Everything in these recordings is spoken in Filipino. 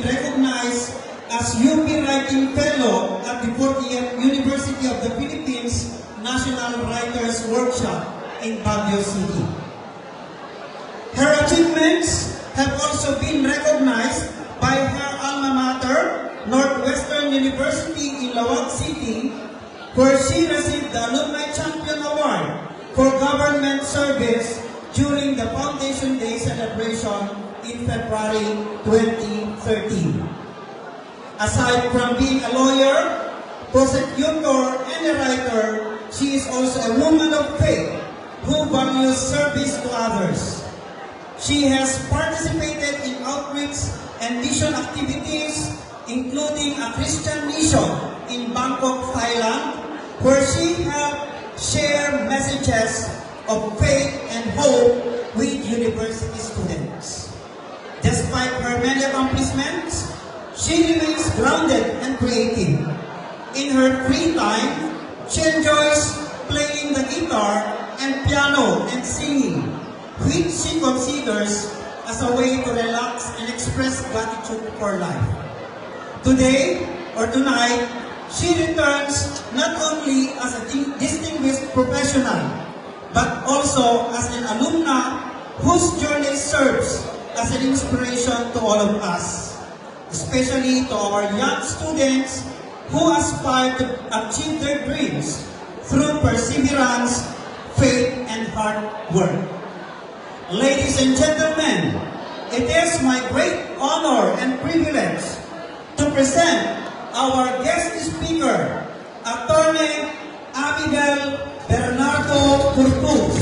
recognized as UP Writing Fellow at the 40th University of the Philippines National Writers Workshop in Baguio City. Her achievements have also been recognized by her alma mater, Northwestern University in Laoag City, where she received the Alumni Champion Award for Government Service during the Foundation Day celebration in February 2013. Aside from being a lawyer, prosecutor, and a writer, she is also a woman of faith who values service to others. She has participated in outreach and mission activities, including a Christian mission in Bangkok, Thailand, where she helped share messages of faith and hope with university students. Despite her many accomplishments, she remains grounded and creative. In her free time, she enjoys playing the guitar and piano and singing, which she considers as a way to relax and express gratitude for life. Today, or tonight, she returns not only as a distinguished professional, but also as an alumna whose journey serves as an inspiration to all of us, especially to our young students who aspire to achieve their dreams through perseverance, faith, and hard work. Ladies and gentlemen, it is my great honor and privilege to present our guest speaker, Attorney Abigail Bernardo Curtuz.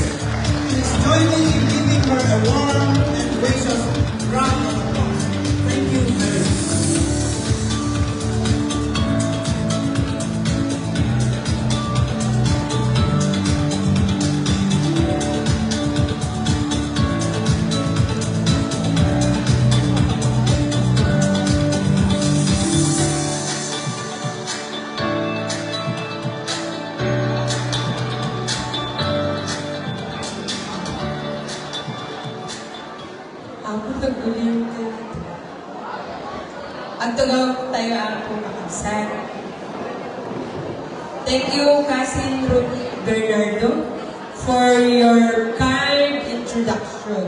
Please join me in giving her a warm and gracious round of applause. Thank you very much. Ang tagaw tayo ang pumakasal. Thank you, Cousin Rudy Bernardo, for your kind introduction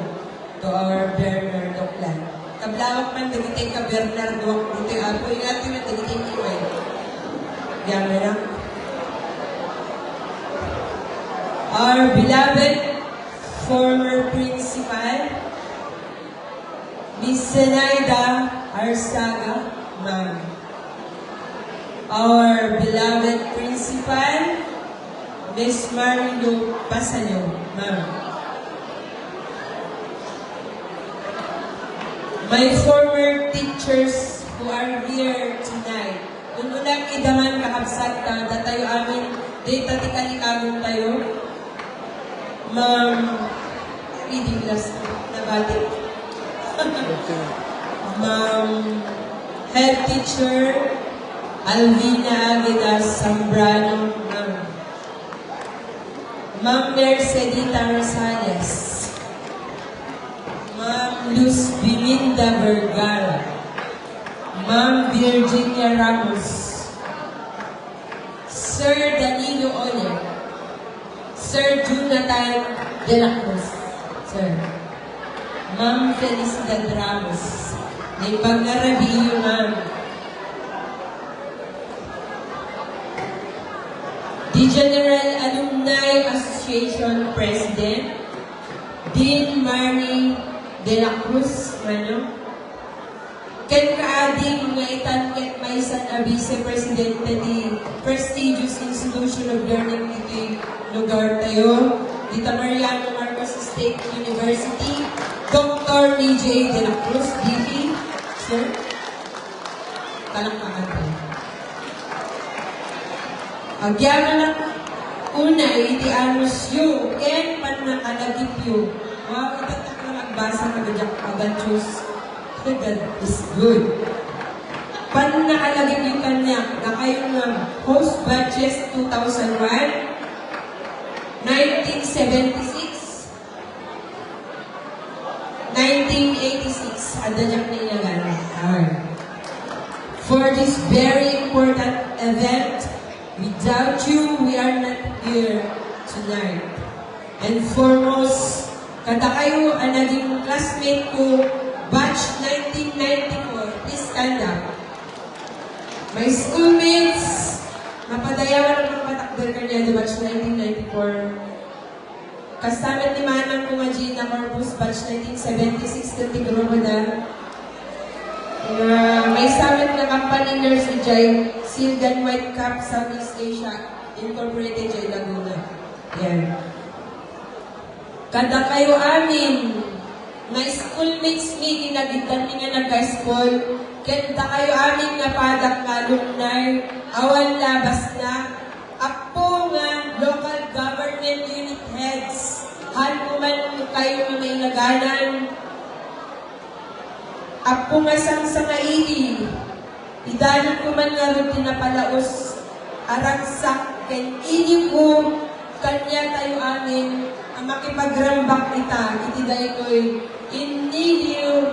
to our Bernardo clan. Kablawak man, dagitay ka Bernardo ang buti apo. Ingati man, dagitay ka Iway. Yaman lang. Our beloved former principal, Miss Zenaida Arsaga, ma'am. Our beloved principal, Miss Marilu Pasayo, ma'am. My former teachers who are here tonight, kung unang idaman kakabsat ka, datayo amin, data tikalikamon tayo, ma'am, reading class na batik. Ma'am, head teacher, Alvina Agueda Zambrano, ma'am. Ma'am Mercedita Rosales. Ma'am Luz Biminda Vergara. Ma'am Virginia Ramos. Sir Danilo Oye. Sir Jonathan De La Cruz. Sir. Ma'am Felicidad Ramos. May pag-narabiyo, ma'am. The General Alumni Association President, Dean Marnie De La Cruz, mano. Ken kaading mga itanket may isang Vice Presidente di prestigious institution of learning dito lugar tayo, Dita Mariano Marcos State University, Dr. E.J. De La Cruz, DP, sir, palakpakan tayo. Agyaman na una, iti anos yung, ken panakalagip yung, wow, itatak na nagbasa ka gadyak agad-chus, God is good. Panakalagip yung kanya, na kayo ng host batches 2001, 1976, 1986, ada jak niya gano'n. for this very important event. Without you, we are not here tonight. And foremost, kada kayo ang naging classmate ko, batch 1994, please stand up. My schoolmates, mapadayawan ang mga patakdal kanya the batch 1994. Kastamat ni Manang ko nga Gina Corpus, batch 1976, na tiguro na. May samat na company nurse ni Jai, Silgan White Cap, Southeast Asia, Incorporated, Jai Laguna. Yan. Kada kayo amin, my schoolmates mi, ginagitan ni nga nagka-school, kanta kayo amin nga padak nga alumni, awan labas na, apo nga local government unit heads, halo man kayo nga may laganan, apo nga sang sangaili, idanan ko man nga rin pinapalaos, aragsak, ken ini ko, kanya tayo amin, ang makipagrambak kita, itiday ko'y in Nilio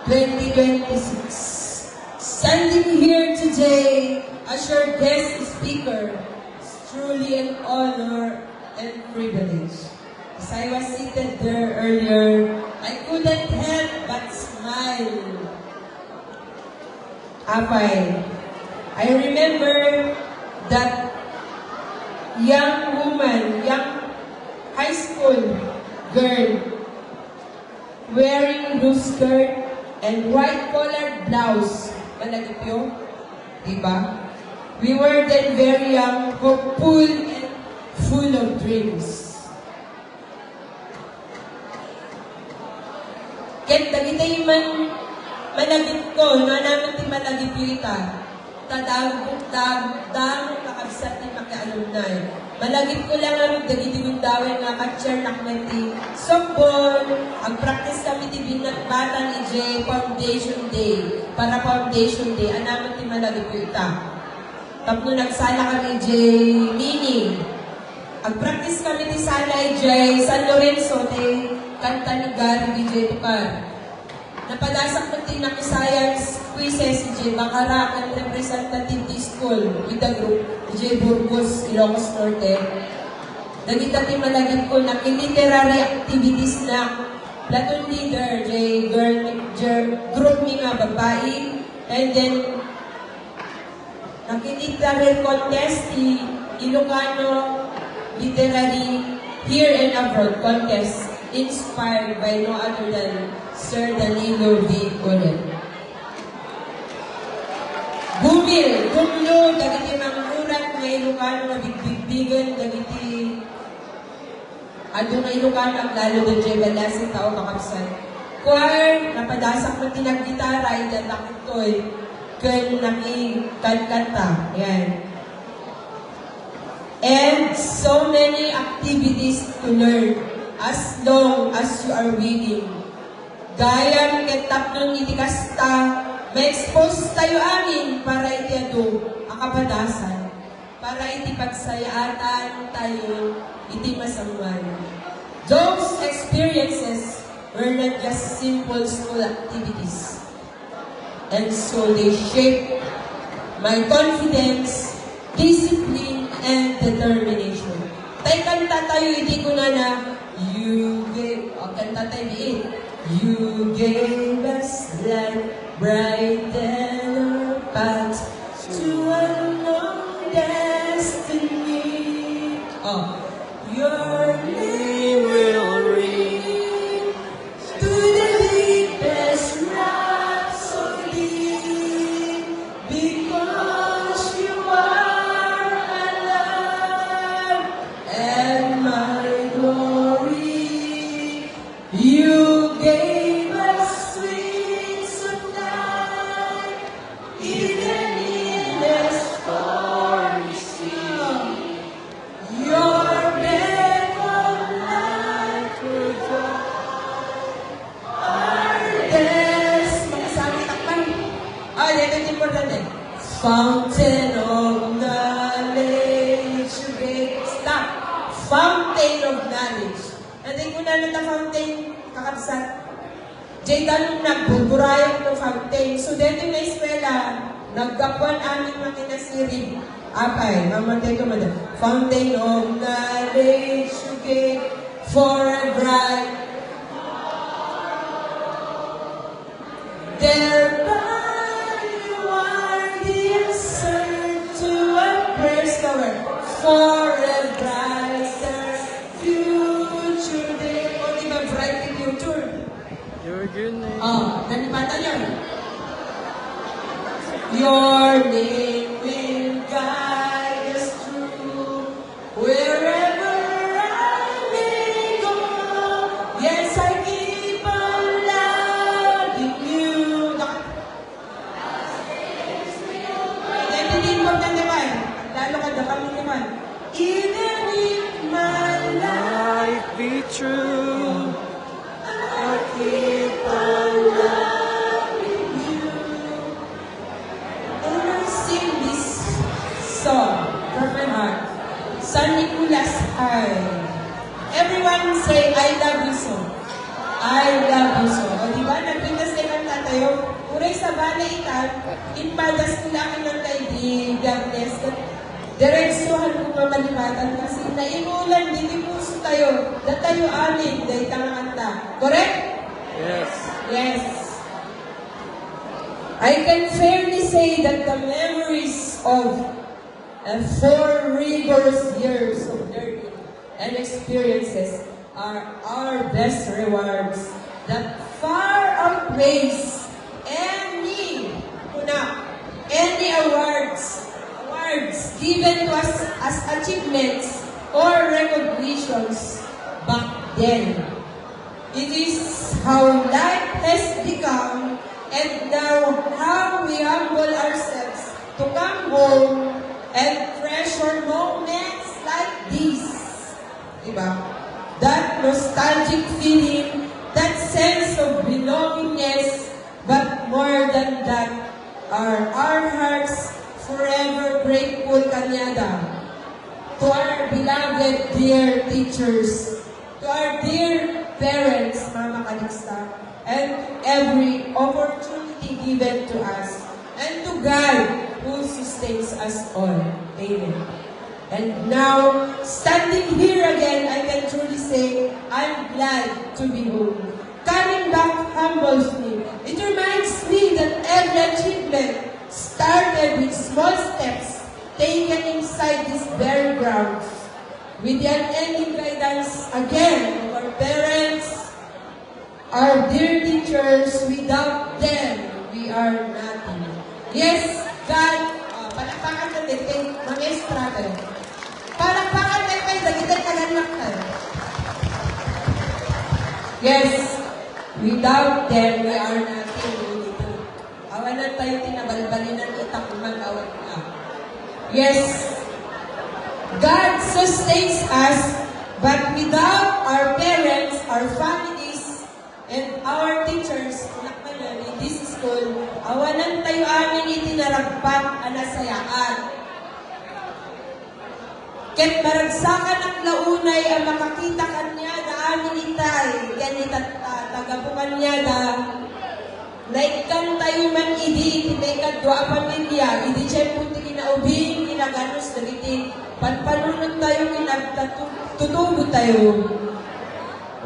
2026. Standing here today as your guest speaker is truly an honor and privilege. As I was seated there earlier, I couldn't help but smile. Apay, I remember that young woman, young high school girl wearing blue skirt and white collared blouse. Malagip yun? Diba? We were then very young, hopeful, and full of dreams. Ket dagitay man malagip ko, no naman ti malagip yung ita. Tadagdang kakabsat ni maki-alumni. Malagip ko lang ang dagiti yung dawin nga katsyar nakmati softball, ang practice kami ti binatbatan ni Jay Foundation Day. Para Foundation Day, anaman ti malagip yung ita. Tapno nagsala kami Jay Mini. Ang practice kami ti Salay Jay San Lorenzo, ti kanta ni Gary DJ Tukar. Napadasak mo din na science quizzes si J. Bacarac and representative di school with the group J. Burgos, Ilocos Norte. Nagita ti malagit ko na literary activities na platoon leader, J. Group mi nga babae, and then nakiliterary contest ti Ilocano Literary Here and Abroad contest inspired by no other than Sir Danilo V. Ulen. Bumil, kumlo, dagiti mamurat nga Ilocano na bigbigbigan, dagiti ado nga Ilocano ang lalo doon Jay Balasing tao kakapsan. Choir, napadasak mo tinag-gitara, idatakit ko'y kan nakikanta. Yan. And so many activities to learn as long as you are willing. Gaya kitap nun iti kasta, ma-expose tayo amin para iti ado ang kapadasan, para iti pagsayatan tayo iti masamwan. Those experiences were not just simple school activities. And so they shaped my confidence, discipline, and determination. Tay kanta tayo, hindi ko na you gave, kanta tayo biit. You gave us light, brighten our path to a long destiny. Your name will ring to the deepest rhapsody because you are alive and my glory. You gave us wings of night, even in the stormy sea. Your breath of life will dry our deaths. Magsabi takpan. Dito yung importante. Fountain of knowledge. Okay, stop. Fountain of knowledge. Natin ko na lang na fountain, kakabsat. Jay, tanong na, buburayan ng fountain. So, dito yung eskwela, nagkapuan amin makinasirig. Apay, mamatay ko madam. Fountain of knowledge, okay, for a bright. Thereby you are the answer to a prayer cover for a brighter future day. O, di ba bright future? Your goodness. Oh, nanibata yun. Your name will guide us through wherever I may go. Yes, I keep on loving you. Identity important naman. Lalo ka na kami naman. Even if my life Life be true. I keep on loving you. And I sing this song from my heart. San Nicolas High. Everyone say, I love you so. I love you so. O diba, nagpintas kayo ng tatayo. Uray sa bala ikan, inpadas nila akin ng kaibigan. Diretsuhan ko mamalipatan kasi naimulan, hindi puso tayo. Datayo amin, dahil tanganta. Correct? Yes. Yes. I can fairly say that the memories of 4 rigorous years of learning and experiences are our best rewards that far outweighs any awards given to us as achievements or recognitions back then. It is how life has become, and now how we humble ourselves to come home and treasure moments like this. Diba? That nostalgic feeling, that sense of belongingness, but more than that, are our hearts forever grateful, Kanyada, to our beloved dear teachers, to our dear parents, Mama Calixta, and every opportunity given to us, and to God who sustains us all. Amen. And now, standing here again, I can truly say, I'm glad to be home. Coming back humbles me. It reminds me that every achievement started with small steps taken inside these very grounds, with the unending guidance again of our parents, our dear teachers. Without them, we are nothing. Yes, God, palakpakan natin kay Maestra tayo. Palakpakan natin kay Dagitan Kaganak tayo. Yes, without them, we are nothing. Awanan tayo tinabalbalin ng itakuman awan na. Yes, God sustains us, but without our parents, our families, and our teachers, nakmanan in this school, awanan tayo amin itinaragpat anasayaan. Ket maragsakan ang launay ang makakita kanya na amin itay, ganit at tagapukan niya na naikan tayo man idi, kadwa pamilya, idi siya punti kinaubing, kinaganos, nagiti, panpanunod tayo, kinagtutubo tayo.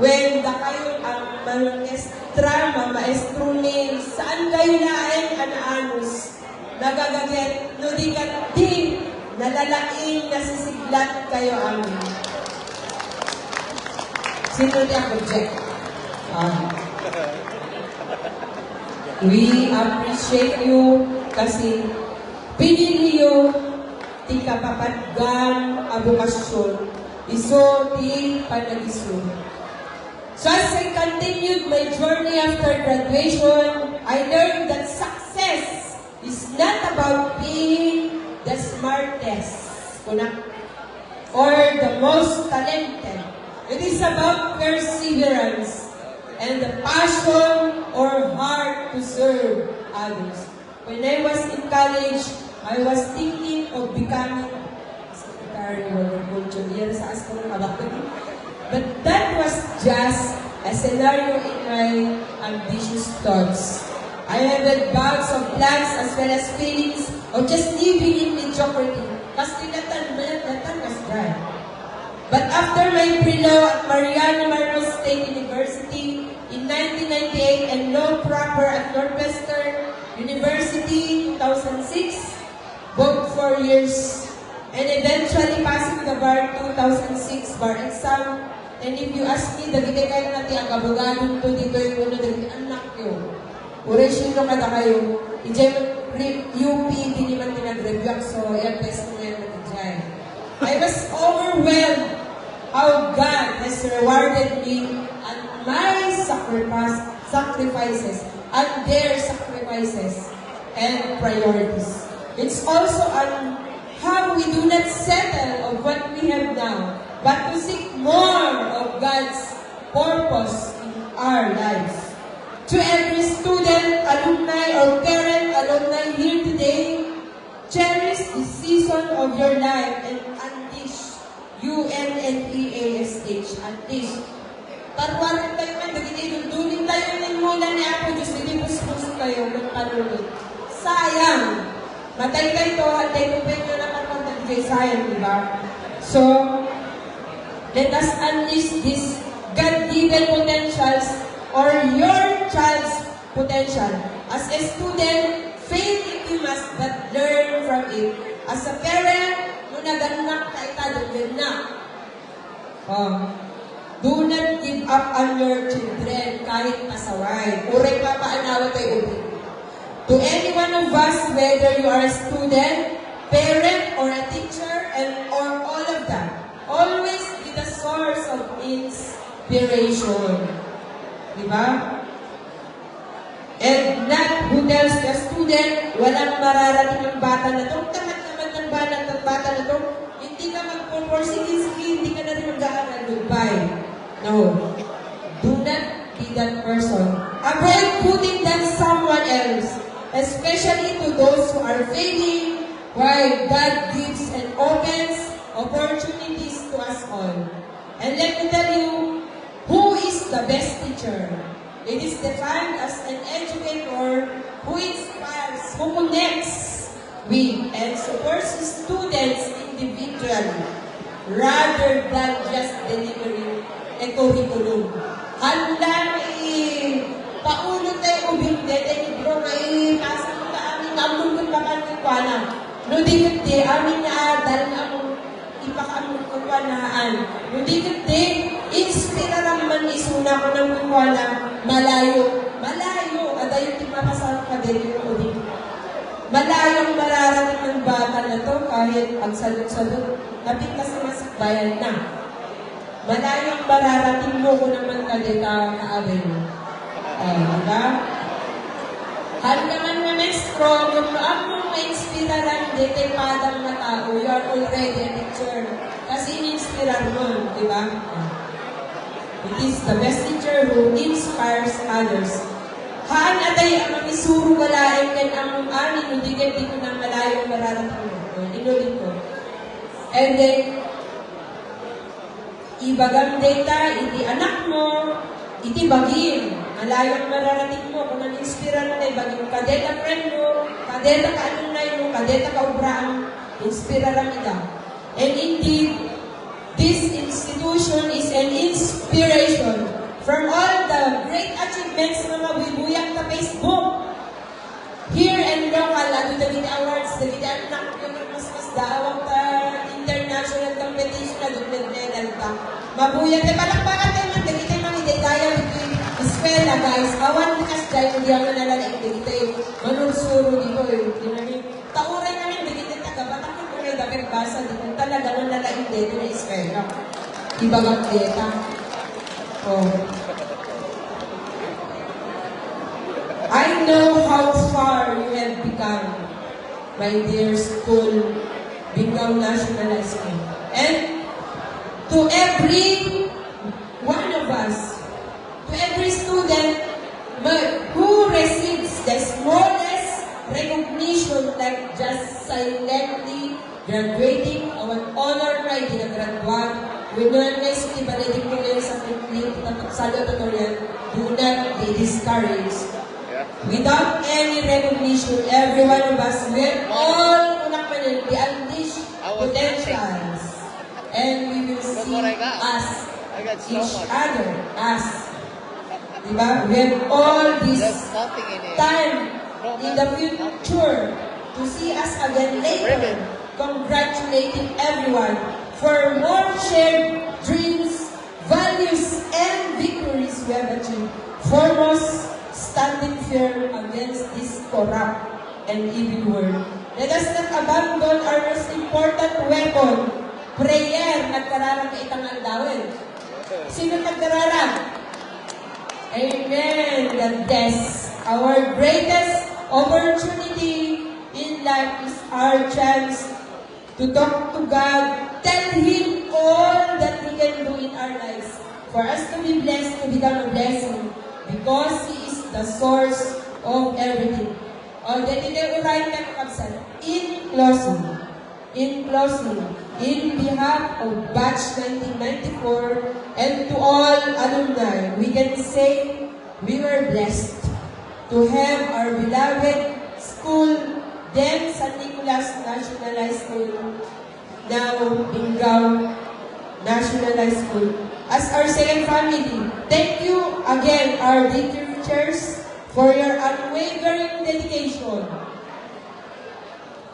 When da kayo ang maestra, maestro ni, saan kayo nain, anaanos, nagagaget, no di ka di, nalalaing, nasisiglat kayo amin. Sino di ako, Jack? We appreciate you kasi pinili nyo ti kapapatgan abukasyon iso ti panagisyon. So as I continued my journey after graduation, I learned that success is not about being the smartest or the most talented. It is about perseverance and the passion or heart to serve others. When I was in college, I was thinking of becoming secretary of culture. But that was just a scenario in my ambitious thoughts. I have had bouts of plans as well as feelings of just living in mediocrity. Kastilatan, malatan, kasdry. But after my pre-law at Mariano Marcos State University in 1998 and law proper at Northwestern University 2006, both 4 years, and eventually passing the bar 2006 bar exam. And if you ask me, dagiti kayo natin ang kabugadong to dito yung uno, dagiti anak yun. Oresyon no kada kayo, ijay UP, hindi naman tinag-review, so yan, best mo yan natin. I was overwhelmed how God has rewarded me and my sacrifices and their sacrifices and priorities. It's also on how we do not settle of what we have now, but to seek more of God's purpose in our lives. To every student, alumni, or parent, alumni here today, cherish this season of your life and unleash UNNEASH, unleash. Tarwaran tayo man, dagiti-duldunin tayo ng mula ni Apo Diyos, hindi puspus tayo ng panulot. Sayang! Matay kayo, hantay ko pa nyo na kapag sayang, di ba? So, let us unleash these God-given potentials or your child's potential. As a student, fail if you must, but learn from it. As a parent, nung naganak ka itadagin na. Do not give up on your children kahit pasaway. Uray papaanawa tayo ulit. To any one of us, whether you are a student, parent, or a teacher, or all of them, always be the source of inspiration. Diba? And not who tells the student, walang mararating ang bata na to, tamad-tamad ng bata na to, hindi ka mag-porsige, hindi ka na rin mag-aaral. Goodbye. No. Do not be that person. Avoid putting that someone else, especially to those who are failing, while God gives and opens opportunities to us all. And let me tell you, who is the best teacher? It is defined as an educator who inspires, who connects with and supports students individually, rather than just delivering a curriculum. Handa paulo tayo ubing dete, bro, may kasang ka amin, amulun pa kami kwanan. No di amin na adal na among ipakaamon ko kwanaan. No di inspira naman isuna ko ng kwana, malayo, adayo di mapasarap ka din yung ubing. Malayong mararating ng bata na to kahit pagsalot-salot, napit kasi masakbayan na. Malayong mararating mo ko naman kalita kaaway mo. Diba? Hal naman naman strong, kung mo ma-inspira lang, dito padang na tao, you are already a teacher. Kasi in-inspira mo, diba? It is the best teacher who inspires others. Haan atay ang isuro galain kan among anin, hindi kan di ko na malayong mararating mo. Inulit ko. And then, ibagang data, iti anak mo, iti bagim. Malayong mararating mo, kung nang-inspira mo na ibagim, kadeta friend mo, kadeta ka-alunay mo, kadeta ka-ubraan, inspira lang ita. And indeed, this institution is an inspiration from all the great achievements na mabubuyak na Facebook. Here and local, ano dagiti awards, dagiti anak yung mas daawang ta international competition na doon medal ta. Mabuyak na palakpakan tayo man, dagiti mga idedaya between eskwela, guys. Awan kas dahil hindi ako nalalaing dagiti manursuro dito. Tauran namin, dagiti taga-batak ko na dapat basa dito. Talaga nalalaing dito na eskwela. Ibagang data. Oh. I know how far you have become, my dear school, Bingaw National High School. And to every one of us, to every student who receives the smallest recognition, like just silently graduating our honor right in a graduate, we learn this to sa complete salutatorian, do not be discouraged. Without any recognition, every one of us, we're all the unleashed potentials. And we will see us, each other, us. Diba? We have all this time in the future to see us again later, congratulating everyone for more shared dreams, values, and victories we have achieved. Foremost, standing firm against this corrupt and evil world. Let us not abandon our most important weapon, prayer. Nagkararang ka itang aldawin. Sino nagkararang? Amen. God bless. Our greatest opportunity in life is our chance to talk to God, tell Him all that He can do in our lives, for us to be blessed, to become a blessing, because He is the source of everything. O, dito tayo urahin na kakabsan. In closing, in behalf of Batch 1994 and to all alumni, we can say we were blessed to have our beloved school, then San Nicolas National High School, now Binggao National High School, as our second family. Thank you again, our teachers, for your unwavering dedication.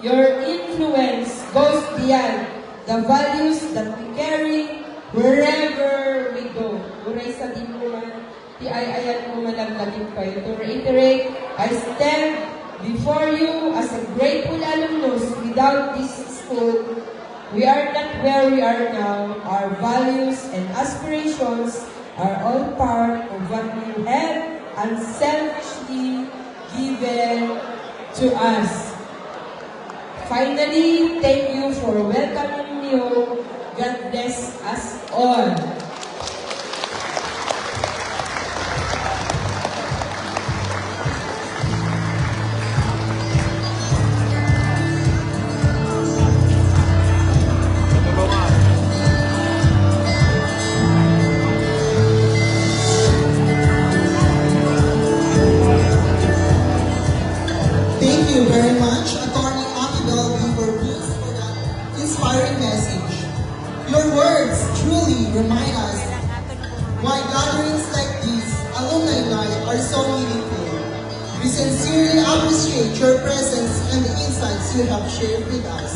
Your influence goes beyond the values that we carry wherever we go. Uray sa di mo man, di ay-ayan mo malaglagin kayo. To reiterate, I stand before you as a grateful alumnus. Without this school, we are not where we are now. Our values and aspirations are all part of what you have unselfishly given to us. Finally, thank you for welcoming me home. God bless us all. Thank you very much, Attorney Amibel Beaver-Bruce, for that inspiring message. Your words truly remind us why gatherings like these, alumni night, are so meaningful. We sincerely appreciate your presence and the insights you have shared with us.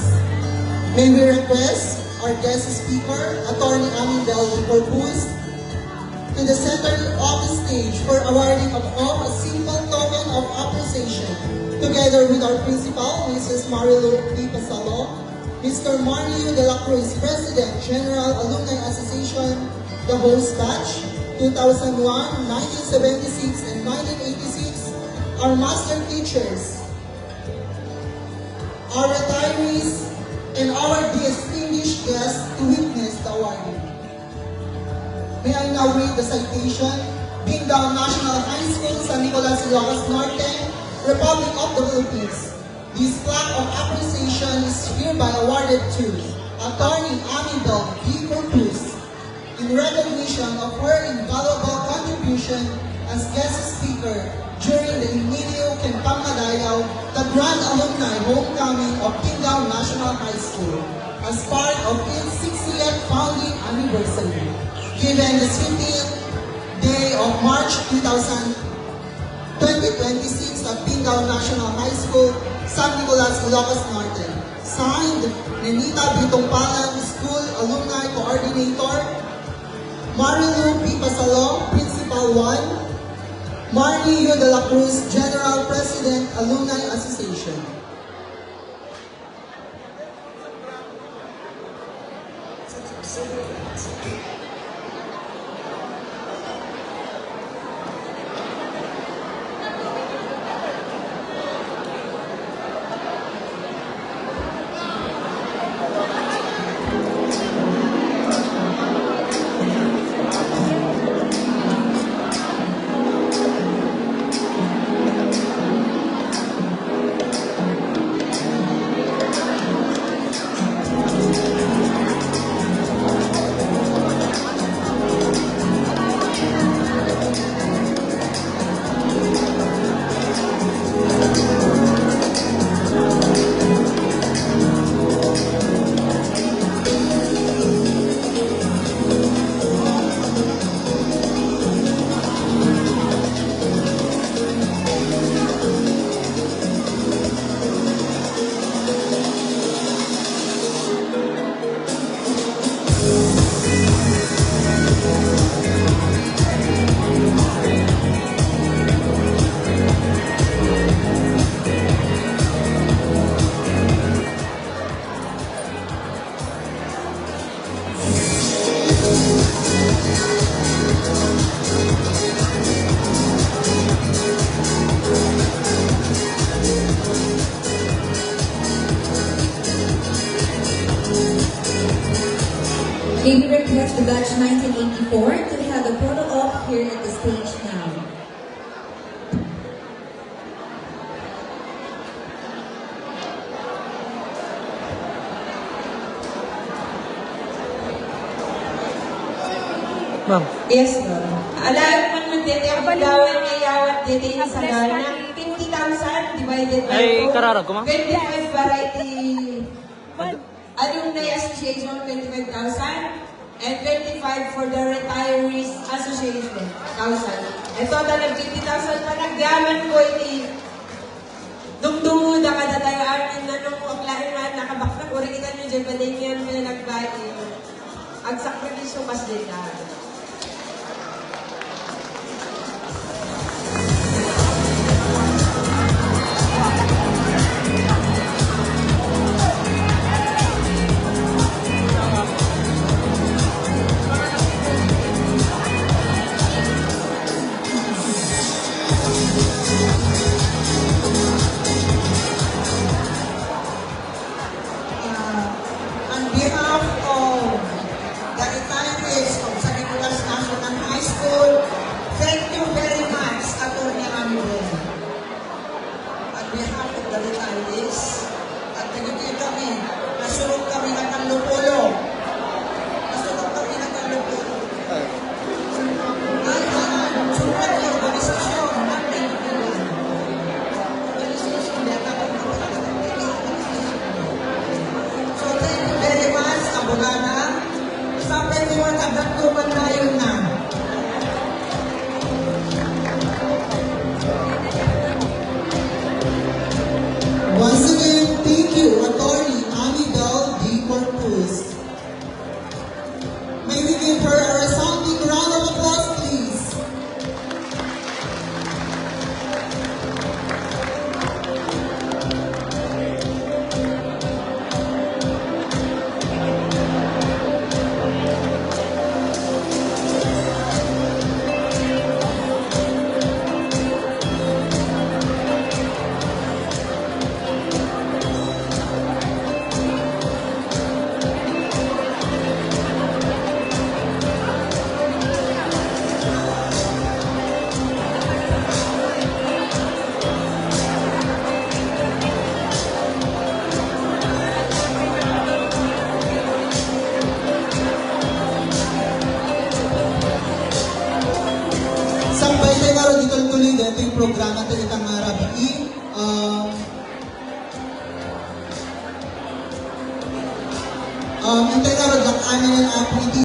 May we request our guest speaker, Attorney Amibel Beaver-Bruce, to the center of the stage for awarding of a simple token of appreciation, together with our principal, Mrs. Marilu P. Pasalo, Mr. Mario de la Cruz, President, General Alumni Association, the host batch, 2001, 1976, and 1986, our master teachers, our retirees, and our distinguished guests to witness the awarding. May I now read the citation. Binggao National High School, San Nicolas, Ilocos Norte, Republic of the Philippines. This plaque of appreciation is hereby awarded to Attorney Amibel Beaver-Bruce in recognition of her invaluable contribution as guest speaker during the Emilio Kempang-Madayaw, the Grand Alumni Homecoming of Binggao National High School, as part of its 60th founding anniversary, given the 15th day of March 2026 at Binggao National High School, San Nicolas, Ilocos Norte. Signed, Nenita Bitongpalan, School Alumni Coordinator, Marilu P. Pasalo, Principal 1, Mario de la Cruz, General President, Alumni Association. batch 1984 to have a photo op here at the stage now. Ma'am, Yes, ma'am. Alam man man dito ang paglawan ng yawat dito yung sa gana. 50,000 divided by Ay, kararag ko, ma'am. 25 variety alumni association, 25,000. And 25 for the retirees association, 1,000. And total of 50,000 pa nagyaman ko iti. Dumdumuda ka na tayo amin na nung aklain na nakabaknak. Urikitan nyo dyan, pwede nyo yan nagbati. Ang sakripisyo mas din na. On behalf of the retirees of San Nicolas National High School, thank you very much, Atty. Amibel. On behalf of the retirees, at nagiging kami, nasulog kami ng kanlupulo. Nasulog kami ng kanlupulo. Ay, sukat yung organisasyon ng kaibigan. Organisasyon, dapat so thank you very much, abogada. Sa pwedeng agad kumanayon na. Once again, thank you, Attorney Amibel D. Corpus. May we give her a resounding round of applause, please. Sampai tayo karon dito tuloy dito yung programa tayo itang rabi